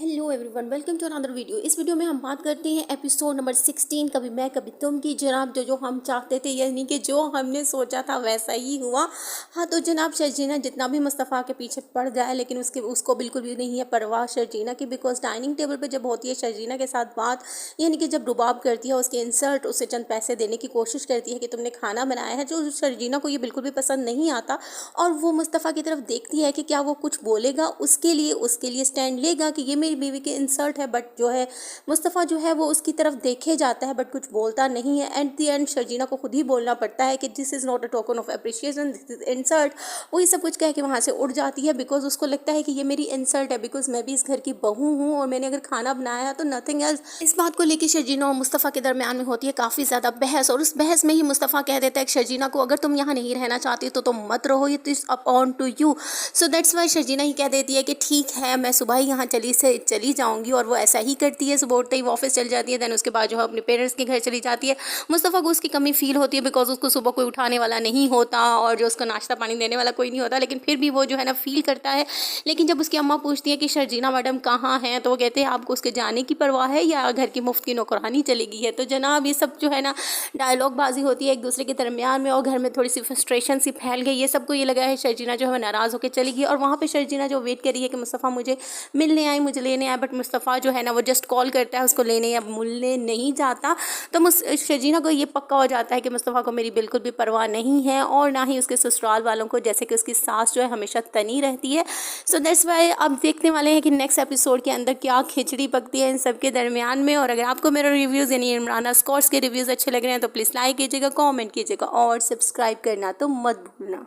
Hello everyone, welcome to another video. इस video में हम बात करते हैं एपिसोड नंबर 16 कभी मैं कभी तुम की। जनाब जो हम चाहते थे यानी कि जो हमने सोचा था वैसा ही हुआ। हाँ तो जनाब शर्जीना जितना भी मुस्तफ़ा के पीछे पड़ जाए लेकिन उसको बिल्कुल भी नहीं है परवाह शर्जीना की। बिकॉज डाइनिंग टेबल पर जब होती है शर्जीना के साथ बात, यानी कि जब रुबाब करती है उसके इंसल्ट, उसे चंद पैसे देने की कोशिश करती है कि तुमने खाना बनाया है, जो शर्जीना को ये बिल्कुल भी पसंद नहीं आता। और वो मुस्तफ़ा की तरफ देखती है कि क्या वो कुछ बोलेगा, उसके लिए स्टैंड लेगा कि ये मेरी बीवी के इंसल्ट है। बट जो है मुस्तफ़ा जो है वो उसकी तरफ देखे जाता है बट कुछ बोलता नहीं है। एट द एंड शर्जीना को खुद ही बोलना पड़ता है कि this is not a token of appreciation, this is insult. वो ये सब कुछ कह के वहाँ से उड़ जाती है बिकॉज उसको लगता है कि ये मेरी इंसल्ट है, बिकॉज मैं भी इस घर की बहू हूँ और मैंने अगर खाना बनाया है तो नथिंग एल्स। इस बात को लेकर शर्जीना और मुस्तफ़ा के दरमियान में होती है काफ़ी ज़्यादा बहस, और उस बहस में ही मुस्तफ़ा कह देता है कि शर्जीना को अगर तुम यहाँ नहीं रहना चाहती तो तुम मत रहो, it is upon to you. So that's why Sharjeena ही कह देती है कि ठीक है मैं सुबह ही यहाँ चली जाऊंगी, और वो ऐसा ही करती है। सुबह उठते ही वो ऑफिस चल जाती है, देन उसके बाद जो है अपने पेरेंट्स के घर चली जाती है। मुस्तफ़ा को उसकी कमी फील होती है बिकॉज उसको सुबह कोई उठाने वाला नहीं होता और जो उसको नाश्ता पानी देने वाला कोई नहीं होता, लेकिन फिर भी वो जो है ना फील करता है। लेकिन जब उसकी अम्मा पूछती है कि शर्जीना मैडम कहाँ हैं, तो वो कहते हैं आपको उसके जाने की परवाह है या घर की मुफ्त की नौकरानी चलेगी है। तो जनाब ये सब जो है ना डायलॉग बाजी होती है एक दूसरे के दरमियान में, और घर में थोड़ी सी फ्रस्ट्रेशन सी फैल गई। ये सबको ये लगा है शर्जीना जो है नाराज़ होकर चलेगी, और वहाँ पे शर्जीना जो वेट कर रही है कि मुस्तफ़ा मुझे मिलने आए, मुझे लेने आए, बट मुस्तफ़ा जो है ना वो जस्ट कॉल करता है उसको लेने या मिलने नहीं जाता। तो शर्जीना को ये पक्का हो जाता है कि मुस्तफ़ा को मेरी बिल्कुल भी परवाह नहीं है, और ना ही उसके ससुराल वालों को, जैसे कि उसकी सास जो है हमेशा तनी रहती है। सो दैट्स वाई अब देखने वाले हैं कि नेक्स्ट एपिसोड के अंदर क्या खिचड़ी पकती है इन सब के दरमियान में। और अगर आपको मेरा रिव्यूज़ यानी इमराना स्कॉट्स के रिव्यूज़ अच्छे लग रहे हैं तो प्लीज़ लाइक कीजिएगा, कॉमेंट कीजिएगा और सब्सक्राइब करना तो मत भूलना।